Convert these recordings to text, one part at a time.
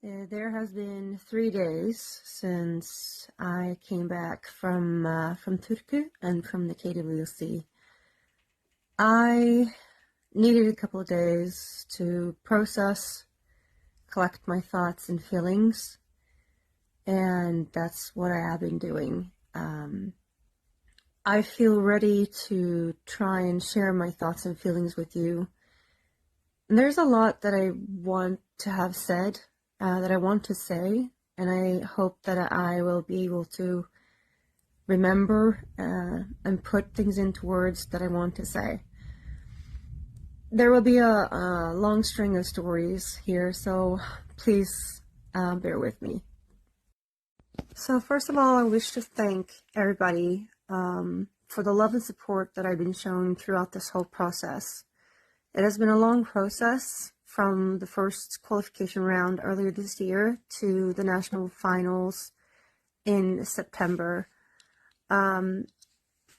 There has been 3 days since I came back from Turku and from the KWC. I needed a couple of days to process, collect my thoughts and feelings, and that's what I have been doing. I feel ready to try and share my thoughts and feelings with you. And there's a lot that I want to have said, that I want to say, and I hope that I will be able to remember and put things into words that I want to say. There will be a long string of stories here, so please bear with me. So first of all, I wish to thank everybody for the love and support that I've been shown throughout this whole process. It has been a long process, from the first qualification round earlier this year to the national finals in September. I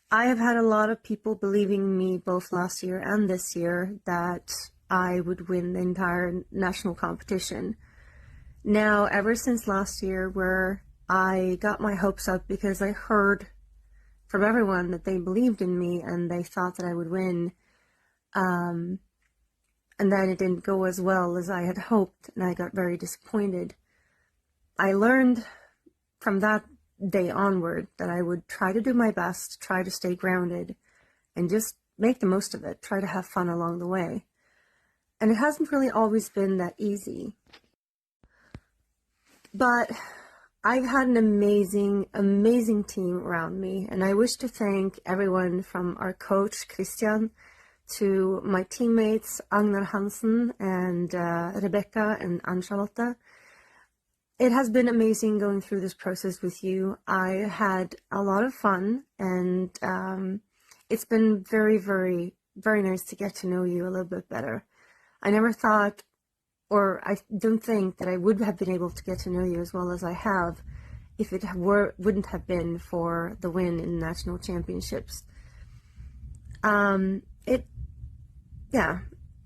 have had a lot of people believing in me both last year and this year that I would win the entire national competition. Now, ever since last year, where I got my hopes up because I heard from everyone that they believed in me and they thought that I would win, and then it didn't go as well as I had hoped, and I got very disappointed. I learned from that day onward that I would try to do my best, try to stay grounded, and just make the most of it, try to have fun along the way. And it hasn't really always been that easy. But I've had an amazing team around me, and I wish to thank everyone from our coach, Christian, to my teammates, Agnar Hansen and Rebecca and Ann-Charlotte. It has been amazing going through this process with you. I had a lot of fun, and it's been very, very, very nice to get to know you a little bit better. I never thought, or I don't think that I would have been able to get to know you as well as I have if it wouldn't have been for the win in the national championships.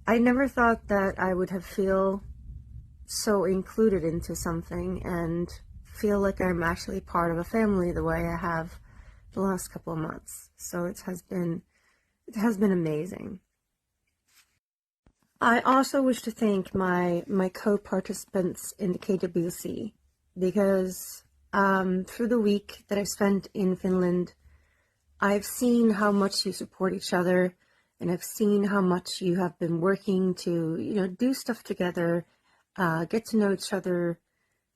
I never thought that I would have feel so included into something and feel like I'm actually part of a family the way I have the last couple of months. So it has been amazing. I also wish to thank my co-participants in the KWC, because through the week that I spent in Finland, I've seen how much you support each other, and I've seen how much you have been working to, do stuff together, get to know each other,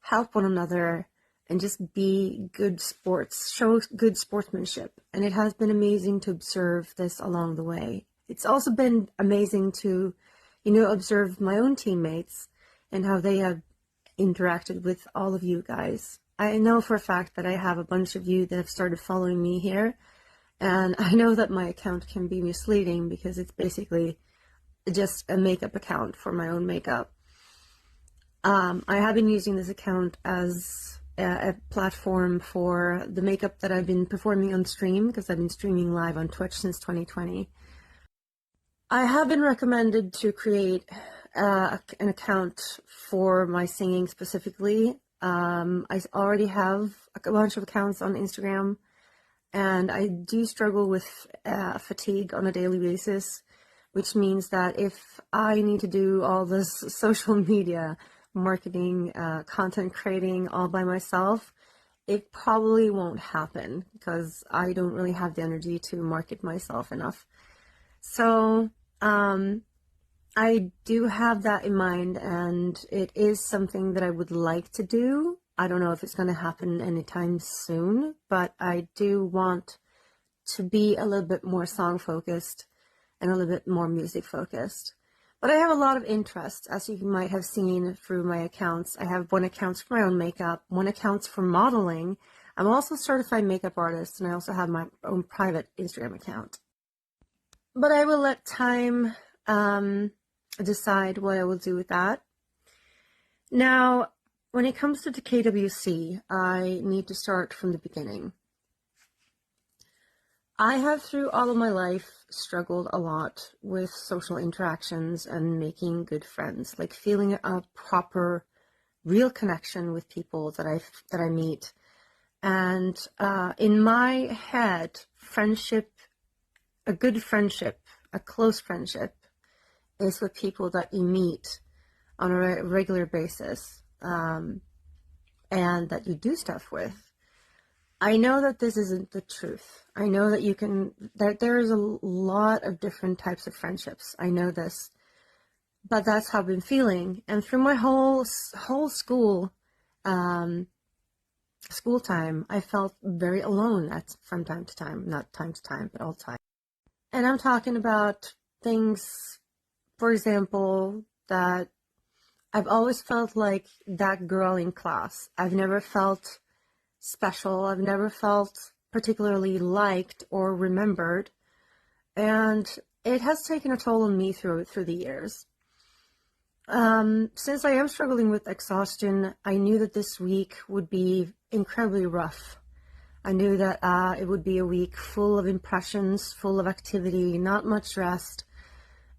help one another, and just be good sports, show good sportsmanship. And it has been amazing to observe this along the way. It's also been amazing to, observe my own teammates and how they have interacted with all of you guys. I know for a fact that I have a bunch of you that have started following me here. And I know that my account can be misleading because it's basically just a makeup account for my own makeup. I have been using this account as a platform for the makeup that I've been performing on stream, because I've been streaming live on Twitch since 2020. I have been recommended to create an account for my singing specifically. I already have a bunch of accounts on Instagram, and I do struggle with fatigue on a daily basis, which means that if I need to do all this social media marketing, content creating all by myself, it probably won't happen because I don't really have the energy to market myself enough. So I do have that in mind, and it is something that I would like to do. I don't know if it's going to happen anytime soon, but I do want to be a little bit more song focused and a little bit more music focused. But I have a lot of interest, as you might have seen through my accounts. I have one account for my own makeup, one account for modeling. I'm also a certified makeup artist, and I also have my own private Instagram account. But I will let time decide what I will do with that. Now, when it comes to the KWC, I need to start from the beginning. I have, through all of my life, struggled a lot with social interactions and making good friends, like feeling a proper real connection with people that I meet. And in my head, friendship, a good friendship, a close friendship, is with people that you meet on a regular basis, and that you do stuff with. I know that this isn't the truth. I know that there is a lot of different types of friendships. I know this, but that's how I've been feeling. And through my whole school time, I felt very alone from time to time, not time to time, but all the time. And I'm talking about things, for example, that I've always felt like that girl in class. I've never felt special. I've never felt particularly liked or remembered. And it has taken a toll on me through the years. Since I am struggling with exhaustion, I knew that this week would be incredibly rough. I knew that it would be a week full of impressions, full of activity, not much rest.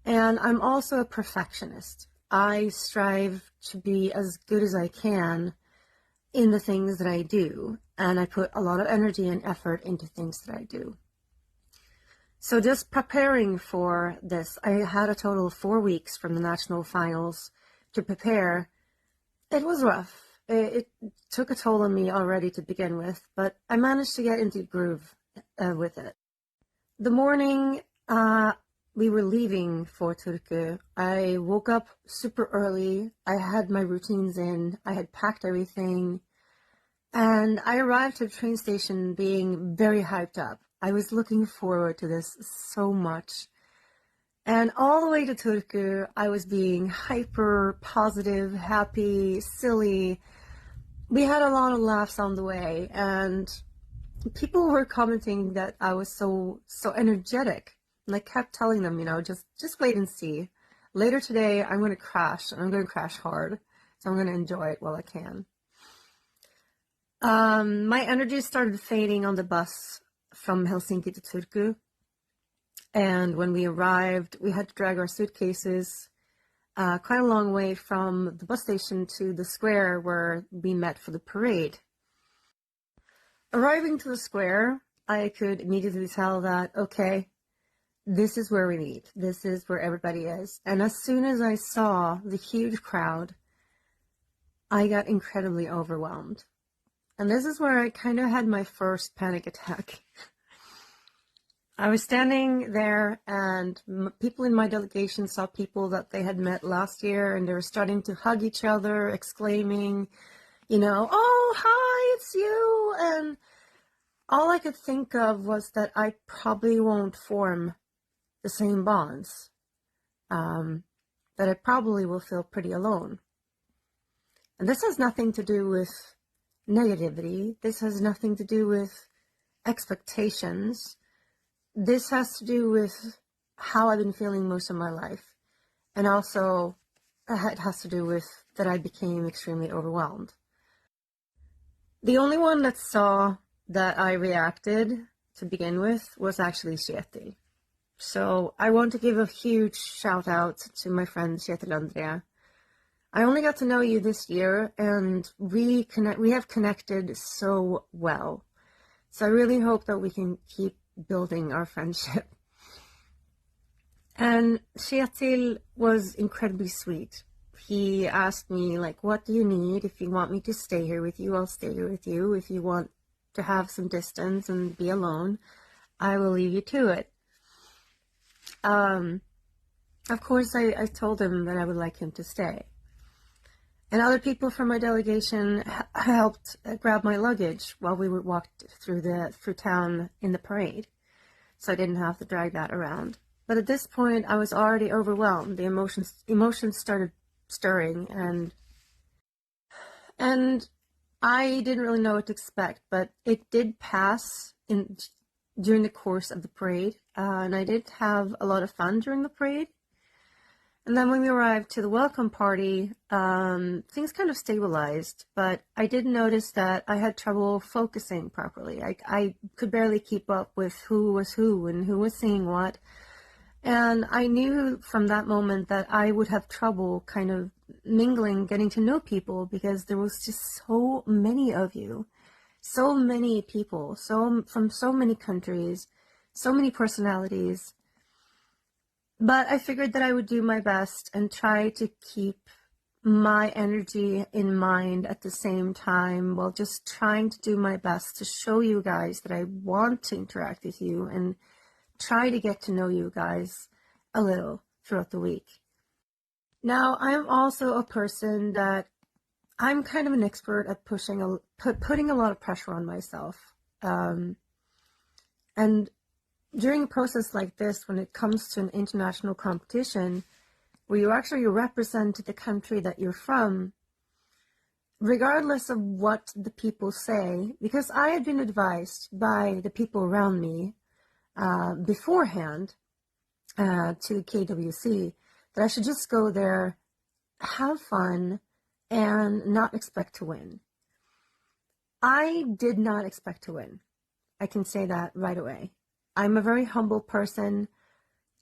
And I'm also a perfectionist. I strive to be as good as I can in the things that I do, and I put a lot of energy and effort into things that I do. So just preparing for this, I had a total of 4 weeks from the national finals to prepare. It was rough. It took a toll on me already to begin with, but I managed to get into the groove with it. The morning we were leaving for Turku, I woke up super early. I had my routines in. I had packed everything. And I arrived at the train station being very hyped up. I was looking forward to this so much. And all the way to Turku, I was being hyper positive, happy, silly. We had a lot of laughs on the way, and people were commenting that I was so energetic. And I kept telling them, just wait and see. Later today, I'm going to crash, and I'm going to crash hard. So I'm going to enjoy it while I can. My energy started fading on the bus from Helsinki to Turku. And when we arrived, we had to drag our suitcases quite a long way from the bus station to the square where we met for the parade. Arriving to the square, I could immediately tell that, okay, this is where we meet. This is where everybody is. And as soon as I saw the huge crowd, I got incredibly overwhelmed. And this is where I kind of had my first panic attack. I was standing there, and people in my delegation saw people that they had met last year, and they were starting to hug each other, exclaiming, oh, hi, it's you. And all I could think of was that I probably won't form the same bonds, that I probably will feel pretty alone. And this has nothing to do with negativity. This has nothing to do with expectations. This has to do with how I've been feeling most of my life. And also, it has to do with that I became extremely overwhelmed. The only one that saw that I reacted to begin with was actually Kjetil. So I want to give a huge shout out to my friend Kjetil Andrea. I only got to know you this year, and we have connected so well. So I really hope that we can keep building our friendship. And Kjetil was incredibly sweet. He asked me, what do you need? If you want me to stay here with you, I'll stay here with you. If you want to have some distance and be alone, I will leave you to it. Of course, I told him that I would like him to stay. And other people from my delegation helped grab my luggage while we walked through town in the parade, so I didn't have to drag that around. But at this point, I was already overwhelmed. The emotions started stirring, and I didn't really know what to expect. But it did pass during the course of the parade, and I did have a lot of fun during the parade. And then when we arrived to the welcome party, things kind of stabilized, but I did notice that I had trouble focusing properly. I could barely keep up with who was who and who was saying what. And I knew from that moment that I would have trouble kind of mingling, getting to know people, because there was just so many of you, so many people, from so many countries, so many personalities. But I figured that I would do my best and try to keep my energy in mind at the same time, while just trying to do my best to show you guys that I want to interact with you and try to get to know you guys a little throughout the week. Now, I'm also a person that I'm kind of an expert at putting a lot of pressure on myself. And during a process like this, when it comes to an international competition, where you actually represent the country that you're from, regardless of what the people say, because I had been advised by the people around me beforehand to KWC that I should just go there, have fun, and not expect to win. I did not expect to win. I can say that right away. I'm a very humble person,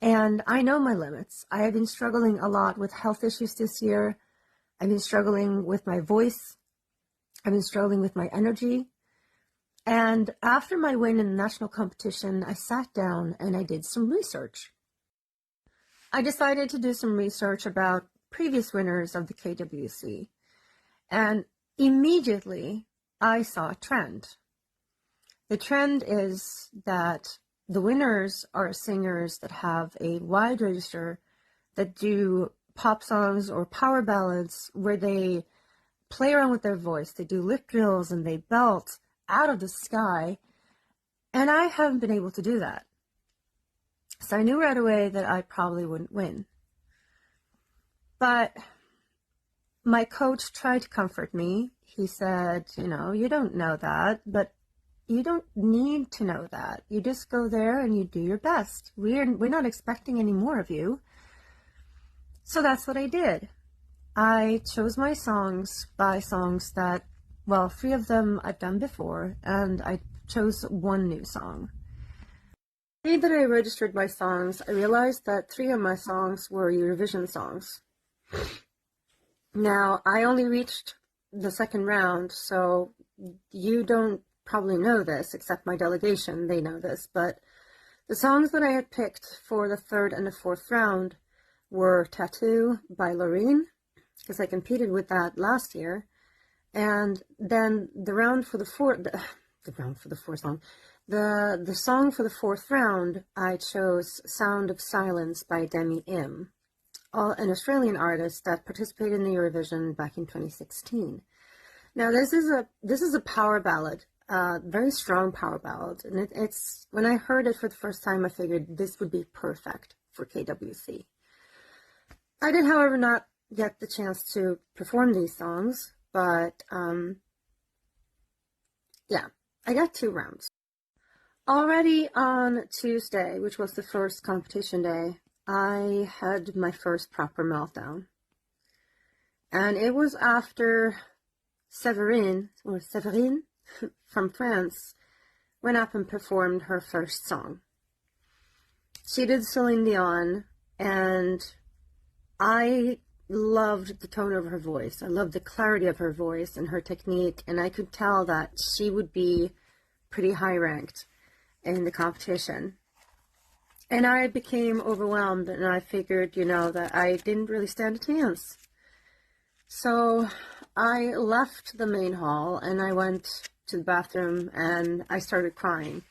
and I know my limits. I have been struggling a lot with health issues this year. I've been struggling with my voice. I've been struggling with my energy. And after my win in the national competition, I sat down and I did some research. I decided to do some research about previous winners of the KWC. And immediately I saw a trend. The trend is that the winners are singers that have a wide register, that do pop songs or power ballads where they play around with their voice. They do lip drills and they belt out of the sky. And I haven't been able to do that. So I knew right away that I probably wouldn't win. But my coach tried to comfort me. He said, you don't know that, but you don't need to know that. You just go there and you do your best. We're not expecting any more of you. So that's what I did. I chose my songs by songs that, well, 3 of them I've done before, and I chose 1 new song. The day that I registered my songs, I realized that 3 of my songs were Eurovision songs. Now, I only reached the second round, so you don't probably know this, except my delegation, they know this, but the songs that I had picked for the 3rd and the 4th round were Tattoo by Loreen, because I competed with that last year, and then the song for the 4th round, I chose Sound of Silence by Demi Im, an Australian artist that participated in the Eurovision back in 2016. Now, this is a power ballad, very strong power ballad, and it's when I heard it for the first time, I figured this would be perfect for KWC. I did, however, not get the chance to perform these songs, but yeah, I got 2 rounds. Already on Tuesday, which was the first competition day, I had my first proper meltdown. And it was after Séverine from France went up and performed her first song. She did Celine Dion, and I loved the tone of her voice. I loved the clarity of her voice and her technique, and I could tell that she would be pretty high ranked in the competition. And I became overwhelmed, and I figured, that I didn't really stand a chance. So I left the main hall and I went to the bathroom and I started crying.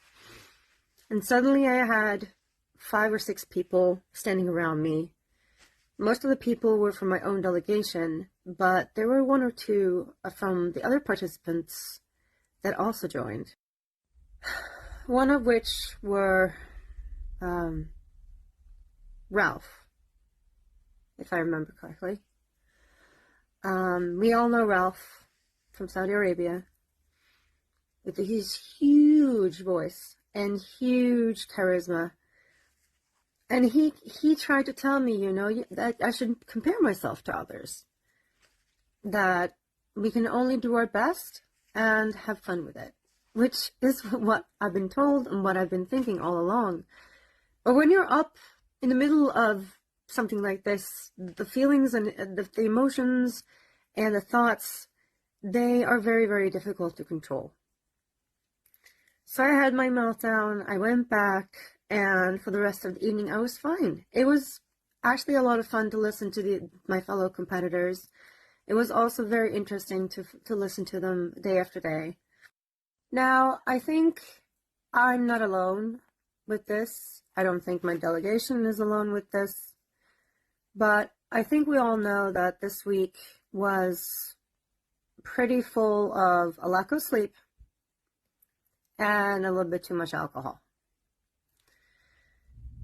And suddenly I had 5 or 6 people standing around me. Most of the people were from my own delegation, but there were 1 or 2 from the other participants that also joined. One of which were Ralph, if I remember correctly. We all know Ralph from Saudi Arabia, with his huge voice and huge charisma. And he tried to tell me, that I should compare myself to others, that we can only do our best and have fun with it, which is what I've been told and what I've been thinking all along. But when you're up in the middle of something like this, the feelings and the emotions and the thoughts, they are very, very difficult to control. So I had my meltdown, I went back, and for the rest of the evening I was fine. It was actually a lot of fun to listen to my fellow competitors. It was also very interesting to listen to them day after day. Now, I think I'm not alone with this. I don't think my delegation is alone with this. But I think we all know that this week was pretty full of a lack of sleep and a little bit too much alcohol.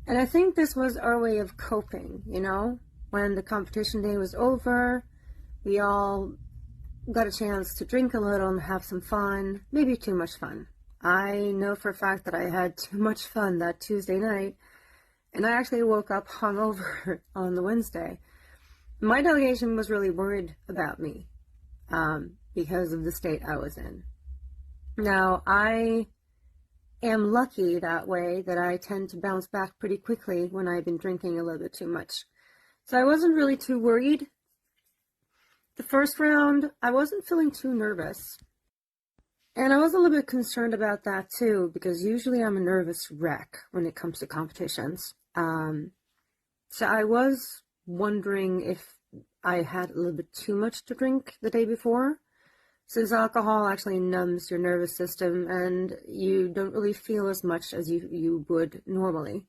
And I think this was our way of coping, you know? When the competition day was over, we all got a chance to drink a little and have some fun, maybe too much fun. I know for a fact that I had too much fun that Tuesday night, and I actually woke up hungover on the Wednesday. My delegation was really worried about me because of the state I was in. Now, I am lucky that way, that I tend to bounce back pretty quickly when I've been drinking a little bit too much. So I wasn't really too worried. The first round, I wasn't feeling too nervous. And I was a little bit concerned about that too, because usually I'm a nervous wreck when it comes to competitions. So I was wondering if I had a little bit too much to drink the day before, since alcohol actually numbs your nervous system and you don't really feel as much as you would normally.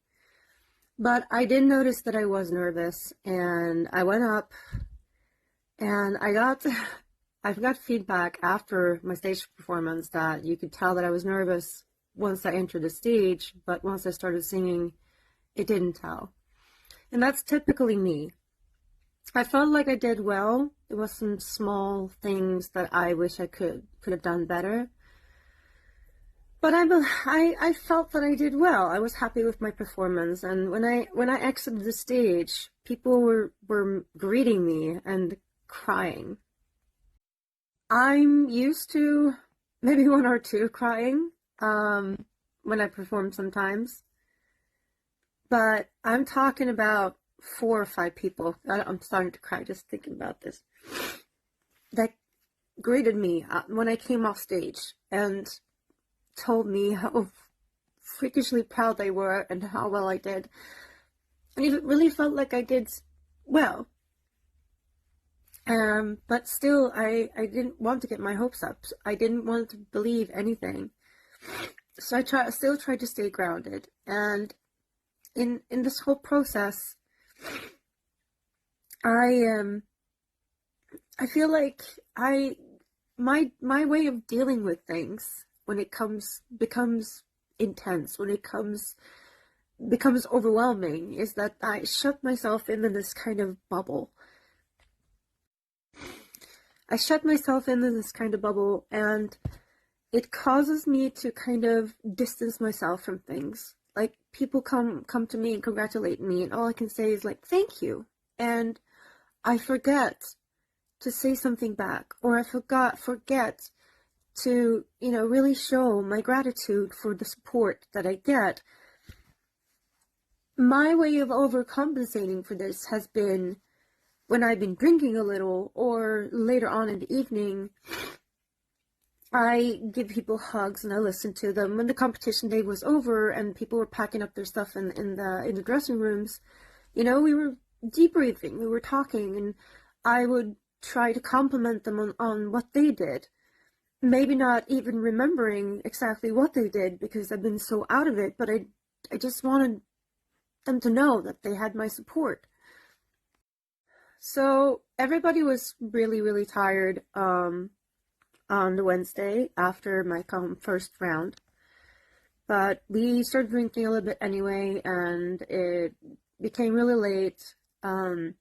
But I did notice that I was nervous, and I went up and I got feedback after my stage performance that you could tell that I was nervous once I entered the stage, but once I started singing, it didn't tell. And that's typically me. I felt like I did well. There was some small things that I wish I could have done better. But I felt that I did well. I was happy with my performance, and when I exited the stage, people were greeting me and crying. I'm used to maybe one or two crying when I perform sometimes. But I'm talking about 4 or 5 people. I'm starting to cry just thinking about this. That greeted me when I came off stage and told me how freakishly proud they were and how well I did. And it really felt like I did well. But still, I didn't want to get my hopes up. I didn't want to believe anything. So I still tried to stay grounded. And in this whole process, I feel like my way of dealing with things when it becomes intense, when it becomes overwhelming, is that I shut myself into this kind of bubble. And it causes me to kind of distance myself from things. Like, people come to me and congratulate me, and all I can say is like, thank you. And I forget to say something back, or I forget to, really show my gratitude for the support that I get. My way of overcompensating for this has been, when I've been drinking a little, or later on in the evening, I give people hugs and I listen to them. When the competition day was over and people were packing up their stuff in the dressing rooms, we were debriefing, we were talking, and I would try to compliment them on what they did. Maybe not even remembering exactly what they did because I've been so out of it, but I just wanted them to know that they had my support. So everybody was really, really tired on the Wednesday after my first round. But we started drinking a little bit anyway, and it became really late. The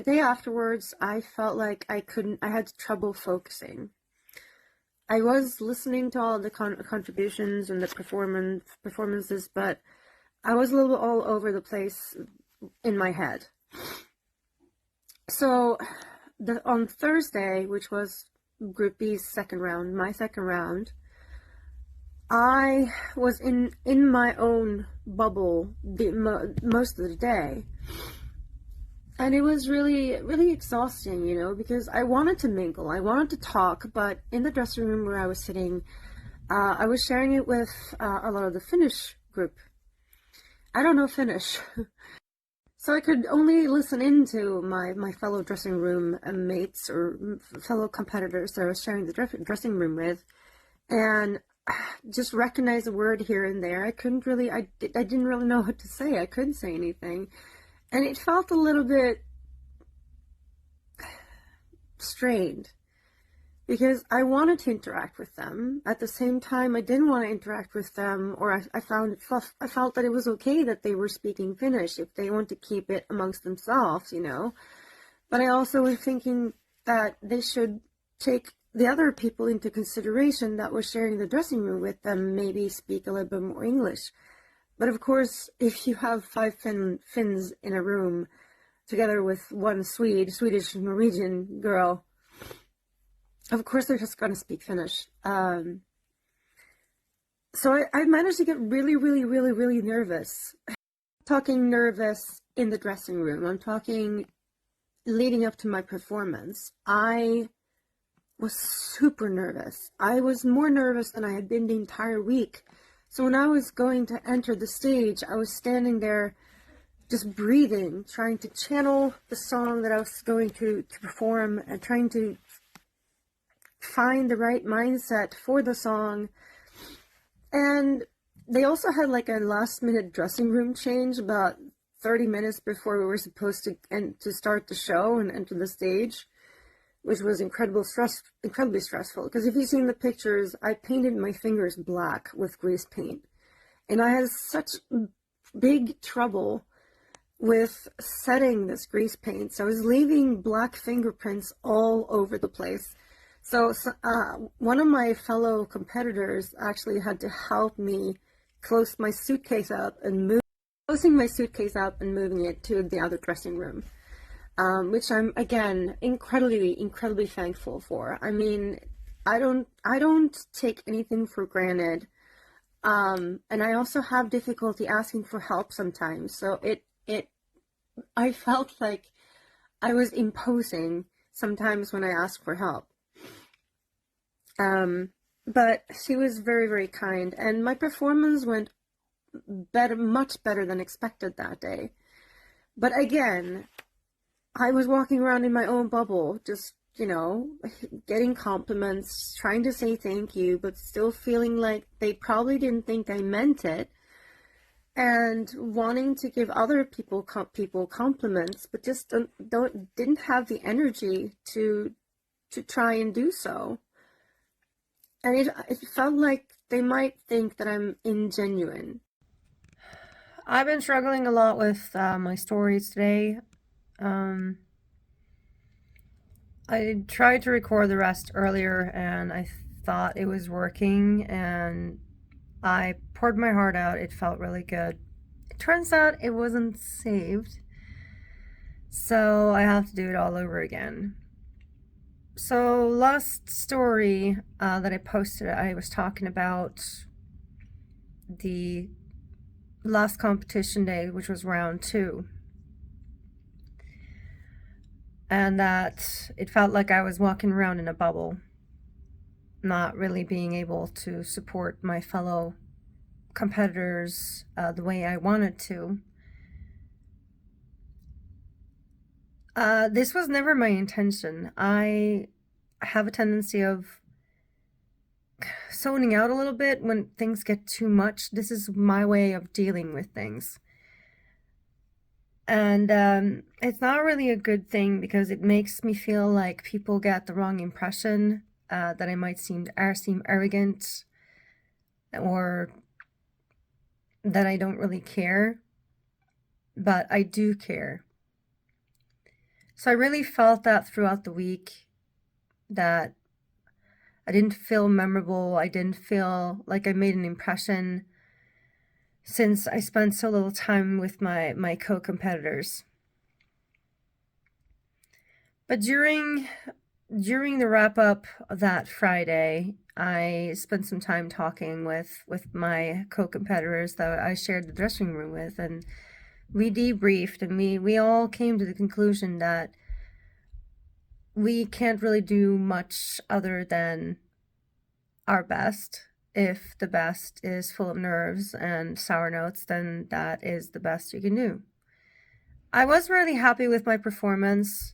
day afterwards, I felt like I had trouble focusing. I was listening to all the contributions and the performances, but I was a little all over the place in my head. So on Thursday, which was Group B's second round, my second round, I was in my own bubble most of the day, and it was really really exhausting, because I wanted to mingle, I wanted to talk, but in the dressing room where I was sitting, I was sharing it with a lot of the Finnish group. I don't know Finnish. So I could only listen in to my fellow dressing room mates or fellow competitors that I was sharing the dressing room with, and just recognize a word here and there. I couldn't really, I didn't really know what to say. I couldn't say anything. And it felt a little bit strained because I wanted to interact with them. At the same time, I didn't want to interact with them, or I felt that it was okay that they were speaking Finnish if they want to keep it amongst themselves, But I also was thinking that they should take the other people into consideration that were sharing the dressing room with them, maybe speak a little bit more English. But of course, if you have five Finns in a room together with one Swedish Norwegian girl, of course they're just going to speak Finnish. So I managed to get really, really, really, really nervous. I'm talking nervous in the dressing room. I'm talking leading up to my performance. I was super nervous. I was more nervous than I had been the entire week. So when I was going to enter the stage, I was standing there just breathing, trying to channel the song that I was going to perform, and trying to find the right mindset for the song. And they also had like a last minute dressing room change about 30 minutes before we were supposed to start the show and enter the stage, which was incredibly stressful. Because if you've seen the pictures, I painted my fingers black with grease paint. And I had such big trouble with setting this grease paint. So I was leaving black fingerprints all over the place. So one of my fellow competitors actually had to help me closing my suitcase up and moving it to the other dressing room, which I'm again incredibly thankful for. I mean, I don't take anything for granted, and I also have difficulty asking for help sometimes. So I felt like I was imposing sometimes when I asked for help. But she was very, very kind, and my performance went much better than expected that day. But again, I was walking around in my own bubble, just, getting compliments, trying to say thank you, but still feeling like they probably didn't think I meant it, and wanting to give other people compliments, but just didn't have the energy to try and do so. And it felt like they might think that I'm ingenuine. I've been struggling a lot with my stories today. I tried to record the rest earlier and I thought it was working, and I poured my heart out. It felt really good. It turns out it wasn't saved, so I have to do it all over again. So last story that I posted, I was talking about the last competition day, which was round 2, and that it felt like I was walking around in a bubble, not really being able to support my fellow competitors the way I wanted to. This was never my intention. I have a tendency of zoning out a little bit when things get too much. This is my way of dealing with things. And it's not really a good thing because it makes me feel like people get the wrong impression, that I might seem arrogant, or that I don't really care. But I do care. So I really felt that throughout the week, that I didn't feel memorable. I didn't feel like I made an impression since I spent so little time with my co-competitors. But during the wrap-up of that Friday, I spent some time talking with my co-competitors that I shared the dressing room with, and we debriefed, and we all came to the conclusion that we can't really do much other than our best. If the best is full of nerves and sour notes, then that is the best you can do. I was really happy with my performance.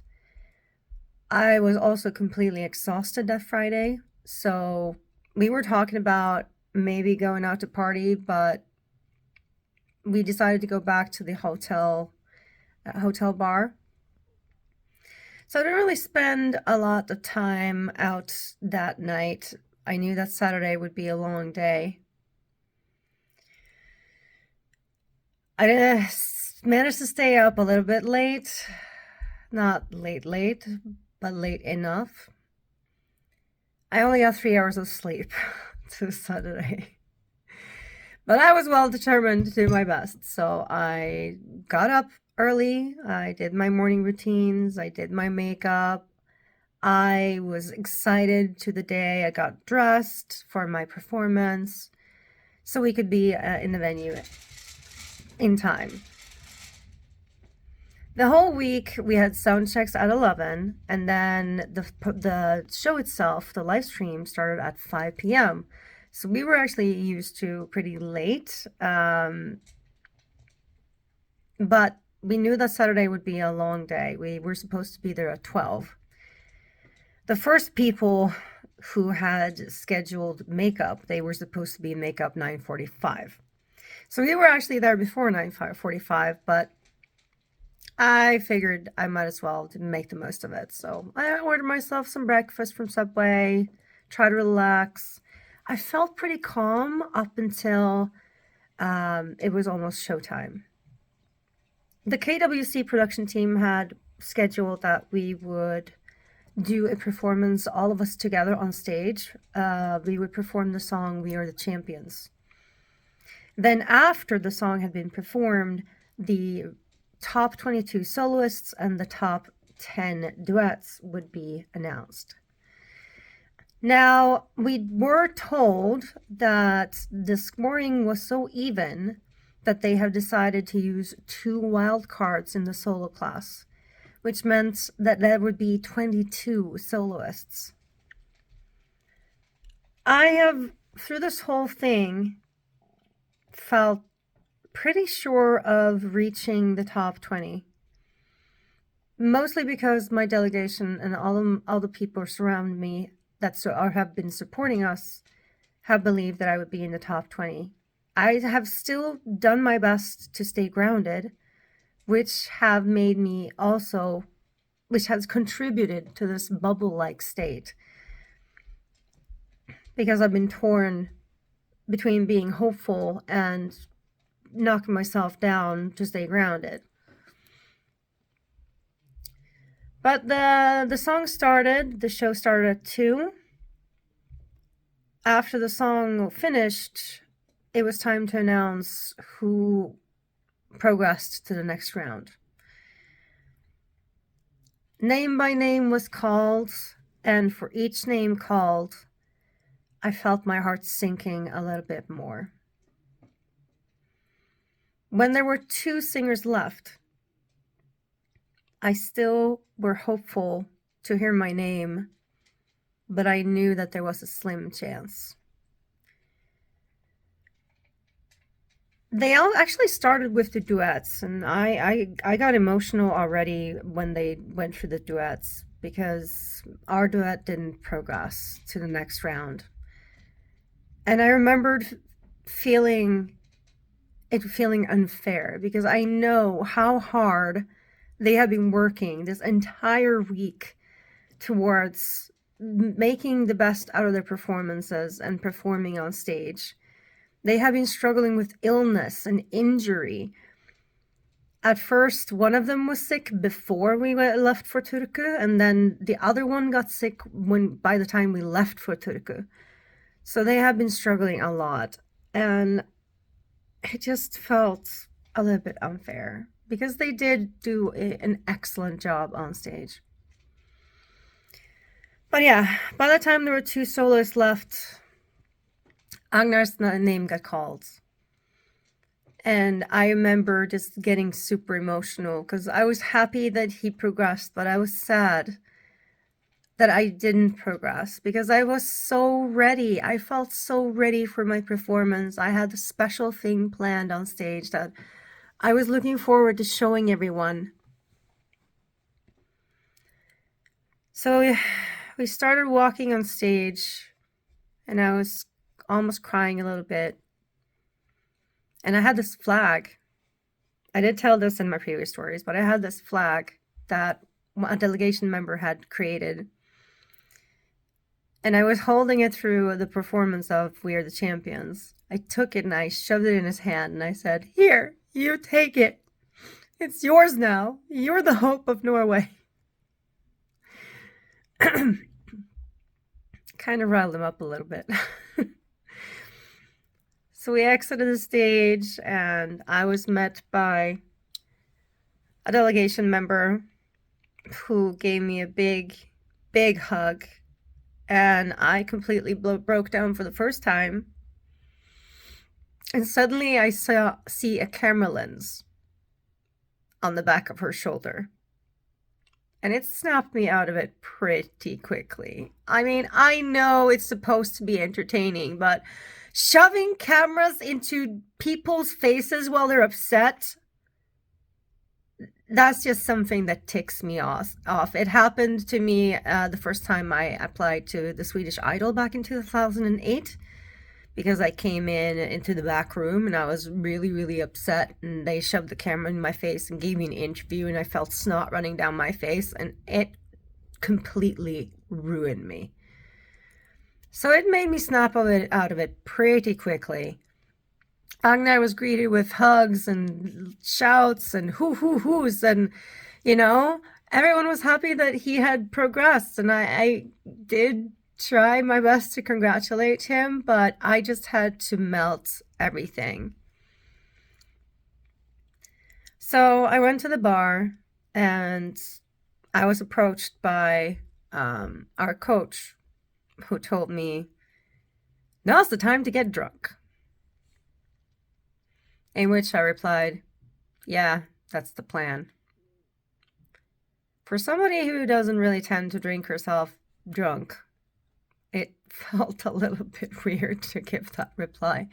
I was also completely exhausted that Friday, so we were talking about maybe going out to party, but we decided to go back to the hotel bar. So I didn't really spend a lot of time out that night. I knew that Saturday would be a long day. I managed to stay up a little bit late. Not late, but late enough. I only got 3 hours of sleep to Saturday. But I was well determined to do my best. So I got up early. I did my morning routines. I did my makeup. I was excited to the day. I got dressed for my performance so we could be in the venue in time. The whole week we had sound checks at 11, and then the show itself, the live stream, started at 5 p.m. So we were actually used to pretty late, but we knew that Saturday would be a long day. We were supposed to be there at 12. The first people who had scheduled makeup, they were supposed to be in makeup 9:45. So we were actually there before 9:45, but I figured I might as well make the most of it. So I ordered myself some breakfast from Subway, tried to relax. I felt pretty calm up until it was almost showtime. The KWC production team had scheduled that we would do a performance, all of us together on stage. We would perform the song "We Are the Champions." Then after the song had been performed, the top 22 soloists and the top 10 duets would be announced. Now, we were told that the scoring was so even that they have decided to use 2 wild cards in the solo class, which meant that there would be 22 soloists. I have, through this whole thing, felt pretty sure of reaching the top 20. Mostly because my delegation and all the people surrounding me that have been supporting us have believed that I would be in the top 20. I have still done my best to stay grounded, which has contributed to this bubble-like state. Because I've been torn between being hopeful and knocking myself down to stay grounded. But the song started, the show started at 2. After the song finished, it was time to announce who progressed to the next round. Name by name was called, and for each name called, I felt my heart sinking a little bit more. When there were 2 singers left, I still were hopeful to hear my name, but I knew that there was a slim chance. They all actually started with the duets, and I got emotional already when they went through the duets because our duet didn't progress to the next round. And I remembered feeling unfair because I know how hard they have been working this entire week towards making the best out of their performances and performing on stage. They have been struggling with illness and injury. At first, one of them was sick before we left for Turku, and then the other one got sick by the time we left for Turku. So they have been struggling a lot, and it just felt a little bit unfair because they did do an excellent job on stage. But yeah, by the time there were 2 soloists left, Agnar's name got called. And I remember just getting super emotional because I was happy that he progressed, but I was sad that I didn't progress because I was so ready. I felt so ready for my performance. I had a special thing planned on stage that I was looking forward to showing everyone. So we started walking on stage and I was almost crying a little bit. And I had this flag. I did tell this in my previous stories, but I had this flag that a delegation member had created. And I was holding it through the performance of We Are the Champions. I took it and I shoved it in his hand and I said, "Here, you take it. It's yours now. You're the hope of Norway." Kind of riled him up a little bit. So we exited the stage and I was met by a delegation member who gave me a big, big hug. And I completely broke down for the first time. And suddenly I see a camera lens on the back of her shoulder. And it snapped me out of it pretty quickly. I mean, I know it's supposed to be entertaining, but shoving cameras into people's faces while they're upset, that's just something that ticks me off. It happened to me the first time I applied to the Swedish Idol back in 2008 because I came into the back room and I was really, really upset, and they shoved the camera in my face and gave me an interview and I felt snot running down my face and it completely ruined me. So it made me snap out of it pretty quickly. Agnar was greeted with hugs and shouts and hoo-hoo-hoos, and, you know, everyone was happy that he had progressed, and I did try my best to congratulate him, but I just had to melt everything. So I went to the bar, and I was approached by our coach, who told me, "Now's the time to get drunk." In which I replied, "Yeah, that's the plan." For somebody who doesn't really tend to drink herself drunk, it felt a little bit weird to give that reply.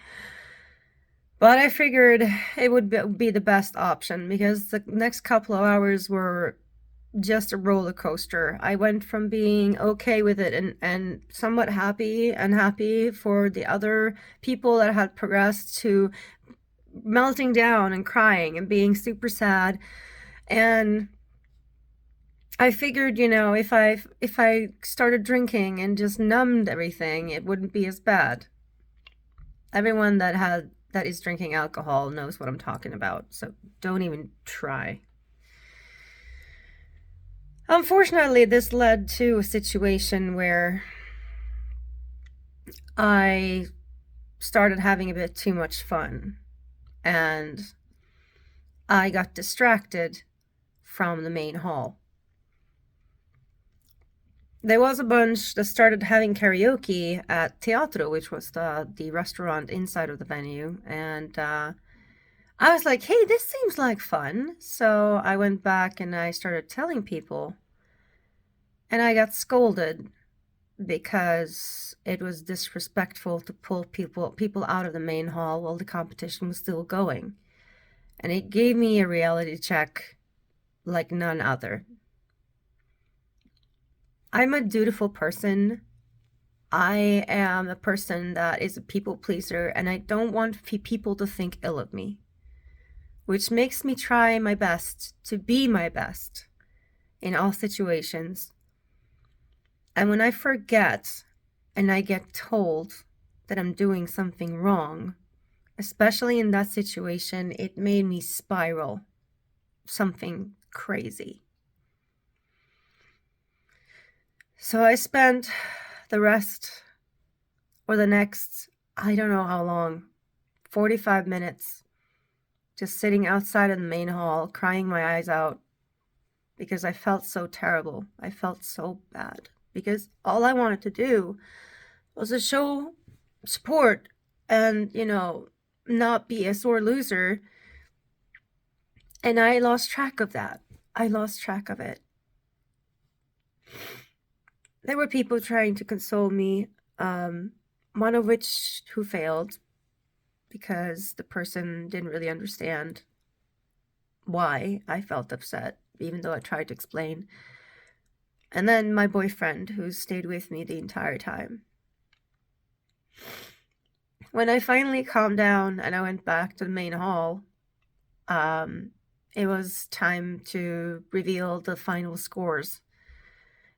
But I figured it would be the best option because the next couple of hours were just a roller coaster. I went from being okay with it and somewhat happy for the other people that had progressed to melting down and crying and being super sad. And I figured, you know, if I started drinking and just numbed everything, it wouldn't be as bad. Everyone that is drinking alcohol knows what I'm talking about, so don't even try. Unfortunately, this led to a situation where I started having a bit too much fun. And I got distracted from the main hall. There was a bunch that started having karaoke at Teatro, which was the restaurant inside of the venue. And I was like, hey, this seems like fun. So I went back and I started telling people. And I got scolded because it was disrespectful to pull people out of the main hall while the competition was still going. And it gave me a reality check like none other. I'm a dutiful person. I am a person that is a people pleaser, and I don't want people to think ill of me, which makes me try my best to be my best in all situations. And when I forget and I get told that I'm doing something wrong, especially in that situation, it made me spiral something crazy. So I spent the rest, or the next, I don't know how long, 45 minutes, just sitting outside of the main hall, crying my eyes out because I felt so terrible. I felt so bad because all I wanted to do was to show support and, not be a sore loser. And I lost track of that. I lost track of it. There were people trying to console me, one of which who failed because the person didn't really understand why I felt upset, even though I tried to explain. And then my boyfriend, who stayed with me the entire time. When I finally calmed down and I went back to the main hall, it was time to reveal the final scores.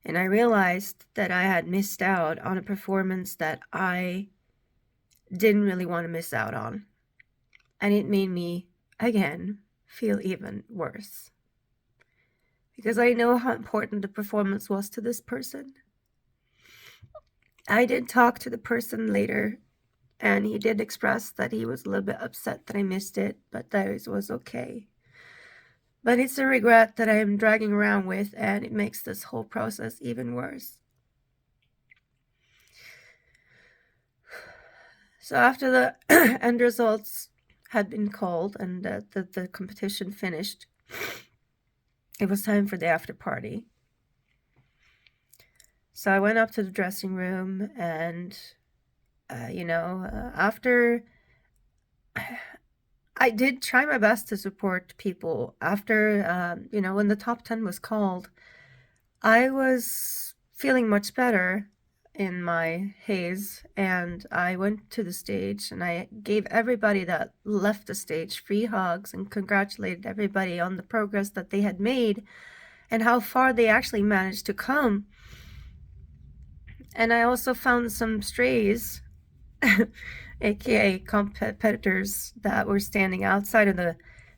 And I realized that I had missed out on a performance that I didn't really want to miss out on. And it made me, again, feel even worse. Because I know how important the performance was to this person. I did talk to the person later, and he did express that he was a little bit upset that I missed it, but that it was okay. But it's a regret that I'm dragging around with, and it makes this whole process even worse. So after the end results had been called and the competition finished, it was time for the after party. So I went up to the dressing room, and, after I did try my best to support people. After, when the top 10 was called, I was feeling much better in my haze, and I went to the stage and I gave everybody that left the stage free hugs and congratulated everybody on the progress that they had made and how far they actually managed to come. And I also found some strays, aka competitors, that were standing outside of the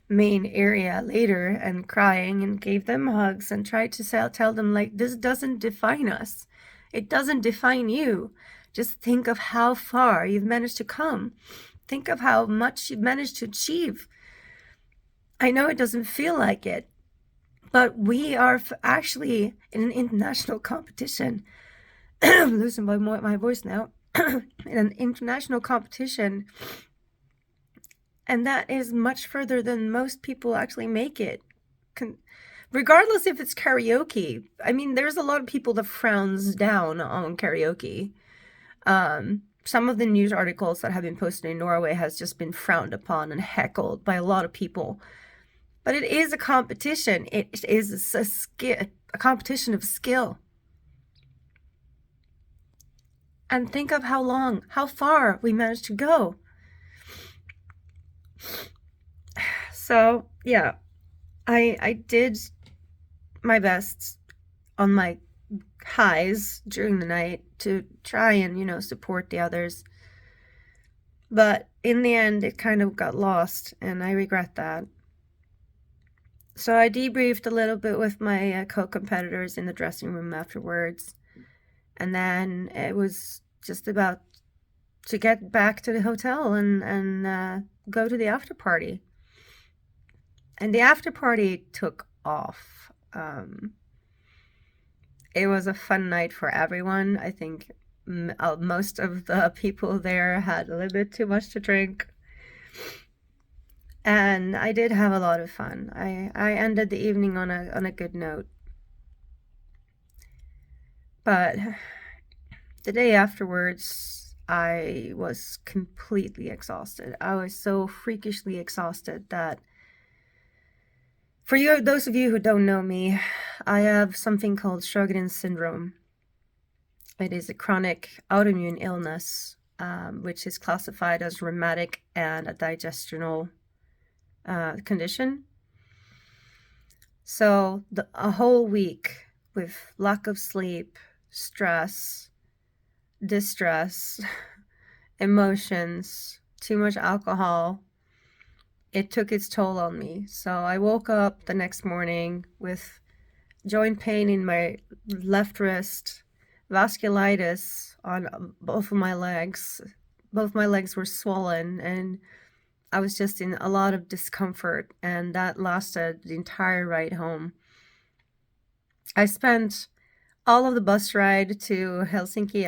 main area later and crying, and gave them hugs and tried to tell them, like, this doesn't define us. It doesn't define you. Just think of how far you've managed to come. Think of how much you've managed to achieve. I know it doesn't feel like it, but we are actually in an international competition. I'm losing my voice now. In an international competition, and that is much further than most people actually make it. Regardless if it's karaoke. I mean, there's a lot of people that frowns down on karaoke. Some of the news articles that have been posted in Norway has just been frowned upon and heckled by a lot of people. But it is a competition. It is a competition of skill. And think of how far we managed to go. So, yeah, I did my best on my highs during the night to try and, support the others. But in the end, it kind of got lost, and I regret that. So I debriefed a little bit with my co-competitors in the dressing room afterwards. And then it was just about to get back to the hotel and go to the after party. And the after party took off. It was a fun night for everyone. I think most of the people there had a little bit too much to drink. And I did have a lot of fun. I ended the evening on a good note. But the day afterwards, I was completely exhausted. I was so freakishly exhausted that, for those of you who don't know me, I have something called Sjogren's syndrome. It is a chronic autoimmune illness, which is classified as rheumatic and a digestional condition. So a whole week with lack of sleep, stress, distress, emotions, too much alcohol, it took its toll on me. So I woke up the next morning with joint pain in my left wrist, vasculitis on both of my legs. Both my legs were swollen, and I was just in a lot of discomfort, and that lasted the entire ride home. I spent all of the bus ride to Helsinki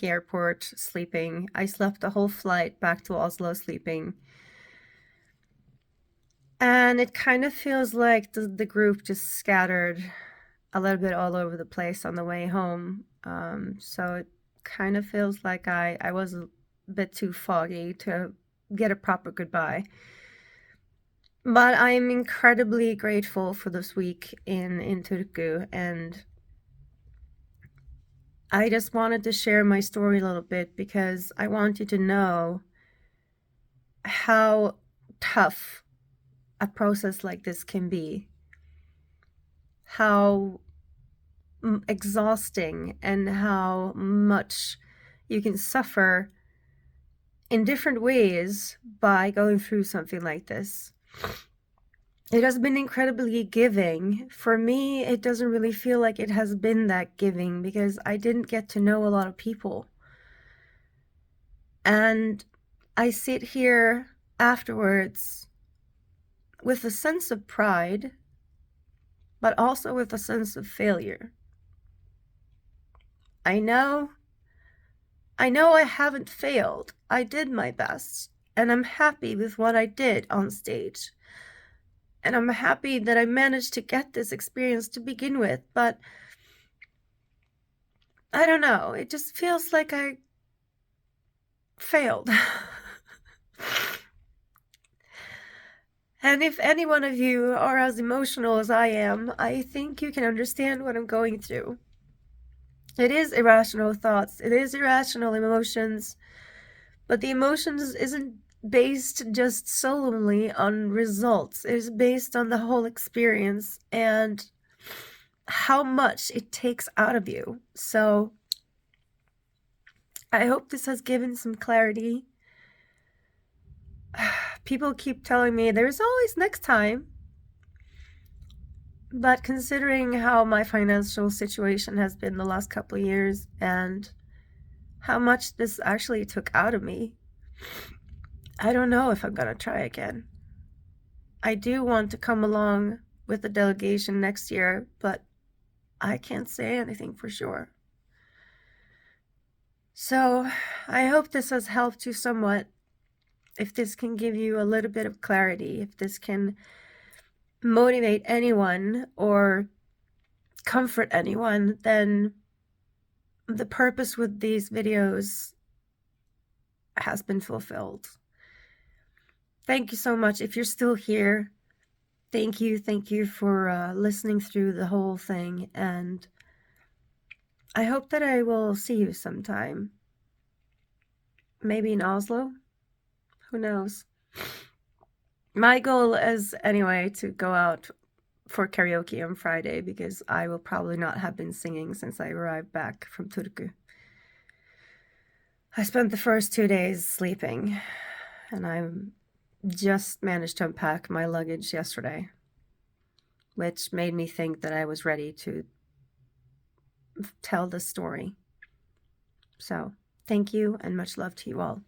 airport sleeping. I slept the whole flight back to Oslo sleeping. And it kind of feels like the group just scattered a little bit all over the place on the way home. So it kind of feels like I was a bit too foggy to get a proper goodbye. But I'm incredibly grateful for this week in Turku, and I just wanted to share my story a little bit because I want you to know how tough a process like this can be, how exhausting, and how much you can suffer in different ways by going through something like this. It has been incredibly giving. For me, it doesn't really feel like it has been that giving because I didn't get to know a lot of people. And I sit here afterwards with a sense of pride, but also with a sense of failure. I know I haven't failed. I did my best, and I'm happy with what I did on stage. And I'm happy that I managed to get this experience to begin with, but I don't know, it just feels like I failed. And if any one of you are as emotional as I am, I think you can understand what I'm going through. It is irrational thoughts, it is irrational emotions, but the emotions isn't based just solely on results. It is based on the whole experience and how much it takes out of you. So I hope this has given some clarity. People keep telling me there's always next time. But considering how my financial situation has been the last couple of years and how much this actually took out of me, I don't know if I'm gonna try again. I do want to come along with the delegation next year, but I can't say anything for sure. So I hope this has helped you somewhat. If this can give you a little bit of clarity, if this can motivate anyone or comfort anyone, then the purpose with these videos has been fulfilled. Thank you so much. If you're still here, thank you for listening through the whole thing, and I hope that I will see you sometime. Maybe in Oslo? Who knows? My goal is, anyway, to go out for karaoke on Friday because I will probably not have been singing since I arrived back from Turku. I spent the first 2 days sleeping, and I just managed to unpack my luggage yesterday, which made me think that I was ready to tell the story. So, thank you and much love to you all.